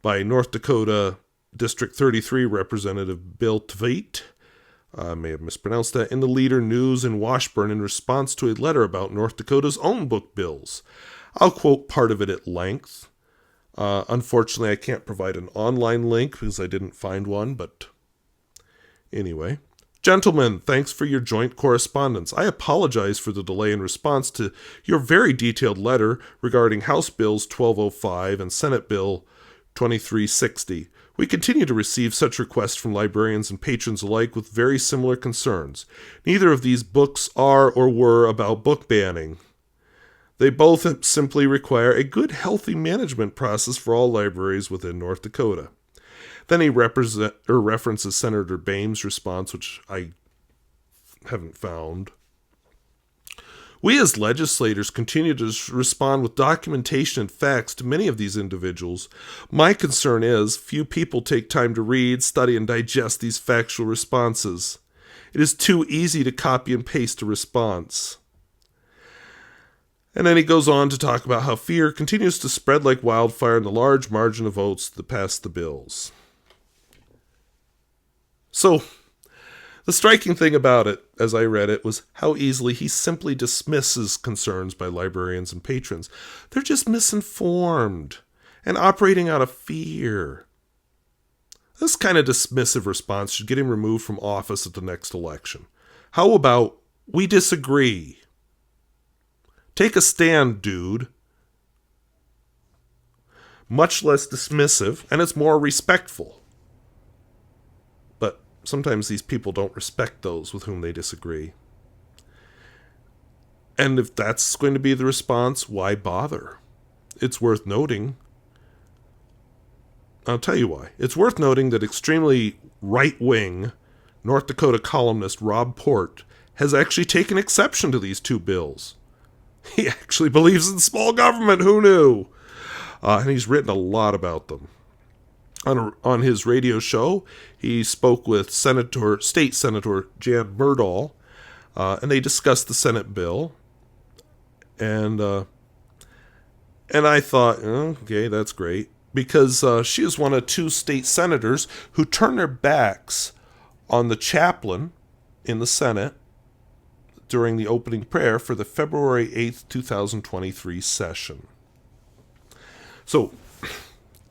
by North Dakota District 33 Representative Bill Tveit. I may have mispronounced that, in the Leader News in Washburn in response to a letter about North Dakota's own book bills. I'll quote part of it at length. Unfortunately, I can't provide an online link because I didn't find one, but anyway. Gentlemen, thanks for your joint correspondence. I apologize for the delay in response to your very detailed letter regarding House Bills 1205 and Senate Bill 2360. We continue to receive such requests from librarians and patrons alike with very similar concerns. Neither of these books are or were about book banning. They both simply require a good, healthy management process for all libraries within North Dakota. Then he references Senator Bame's response, which I haven't found. We as legislators continue to respond with documentation and facts to many of these individuals. My concern is few people take time to read, study, and digest these factual responses. It is too easy to copy and paste a response. And then he goes on to talk about how fear continues to spread like wildfire in the large margin of votes that pass the bills. So, the striking thing about it, as I read it, was how easily he simply dismisses concerns by librarians and patrons. They're just misinformed and operating out of fear. This kind of dismissive response should get him removed from office at the next election. How about, we disagree? Take a stand, dude. Much less dismissive, and it's more respectful. But sometimes these people don't respect those with whom they disagree. And if that's going to be the response, why bother? It's worth noting. I'll tell you why. It's worth noting that extremely right-wing North Dakota columnist Rob Port has actually taken exception to these two bills. He actually believes in small government. Who knew? And he's written a lot about them. On his radio show, he spoke with State Senator Jan Myrdal, and they discussed the Senate bill. And I thought, okay, that's great. Because she is one of two state senators who turned their backs on the chaplain in the Senate during the opening prayer for the February 8th, 2023 session. So,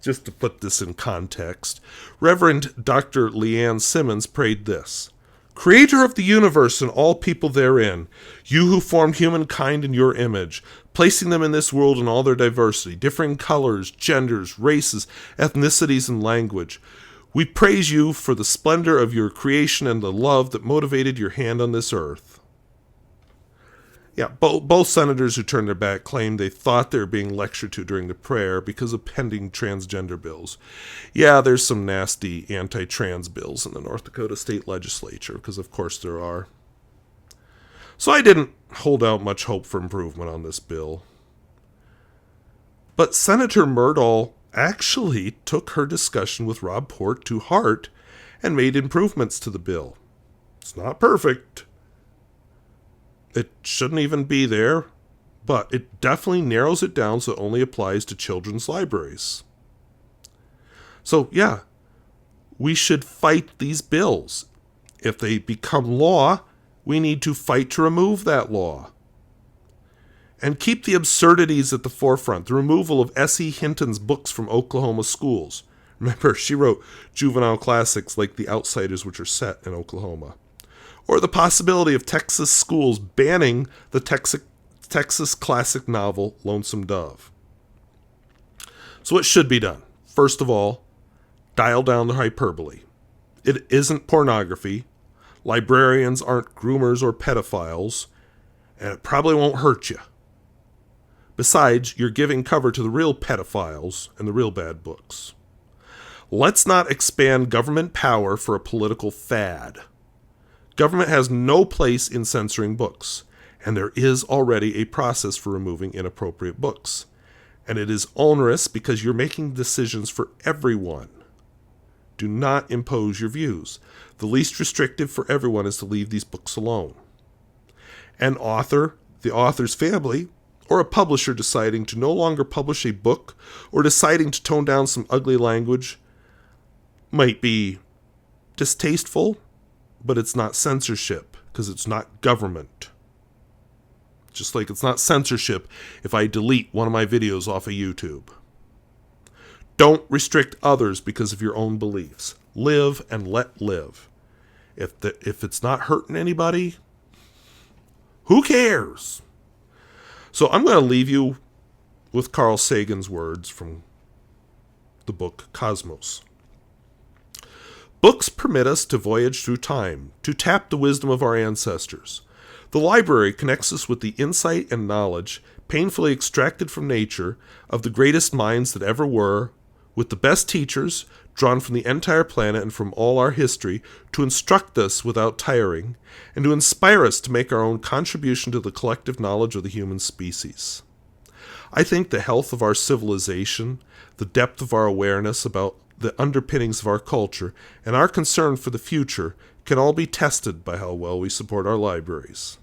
just to put this in context, Reverend Dr. Leanne Simmons prayed this: Creator of the universe and all people therein, you who formed humankind in your image, placing them in this world in all their diversity, differing colors, genders, races, ethnicities, and language. We praise you for the splendor of your creation and the love that motivated your hand on this earth. Yeah, both senators who turned their back claimed they thought they were being lectured to during the prayer because of pending transgender bills. Yeah, there's some nasty anti-trans bills in the North Dakota state legislature, because of course there are. So I didn't hold out much hope for improvement on this bill. But Senator Myrdal actually took her discussion with Rob Port to heart and made improvements to the bill. It's not perfect. It shouldn't even be there, but it definitely narrows it down so it only applies to children's libraries. So, yeah, we should fight these bills. If they become law, we need to fight to remove that law. And keep the absurdities at the forefront. The removal of S.E. Hinton's books from Oklahoma schools. Remember, she wrote juvenile classics like The Outsiders, which are set in Oklahoma. Or the possibility of Texas schools banning the Texas classic novel Lonesome Dove. So what should be done? First of all, dial down the hyperbole. It isn't pornography. Librarians aren't groomers or pedophiles. And it probably won't hurt you. Besides, you're giving cover to the real pedophiles and the real bad books. Let's not expand government power for a political fad. Government has no place in censoring books, and there is already a process for removing inappropriate books. And it is onerous because you're making decisions for everyone. Do not impose your views. The least restrictive for everyone is to leave these books alone. An author, the author's family, or a publisher deciding to no longer publish a book or deciding to tone down some ugly language might be distasteful, but it's not censorship because it's not government. Just like it's not censorship if I delete one of my videos off of YouTube. Don't restrict others because of your own beliefs. Live and let live. If it's not hurting anybody, who cares? So I'm going to leave you with Carl Sagan's words from the book Cosmos. Books permit us to voyage through time, to tap the wisdom of our ancestors. The library connects us with the insight and knowledge, painfully extracted from nature, of the greatest minds that ever were, with the best teachers, drawn from the entire planet and from all our history, to instruct us without tiring, and to inspire us to make our own contribution to the collective knowledge of the human species. I think the health of our civilization, the depth of our awareness about the underpinnings of our culture, and our concern for the future can all be tested by how well we support our libraries.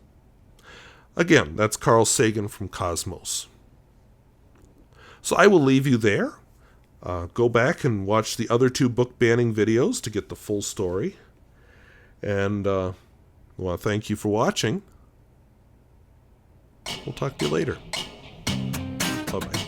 Again, that's Carl Sagan from Cosmos. So I will leave you there. Go back and watch the other two book banning videos to get the full story. And I want to thank you for watching. We'll talk to you later. Bye-bye.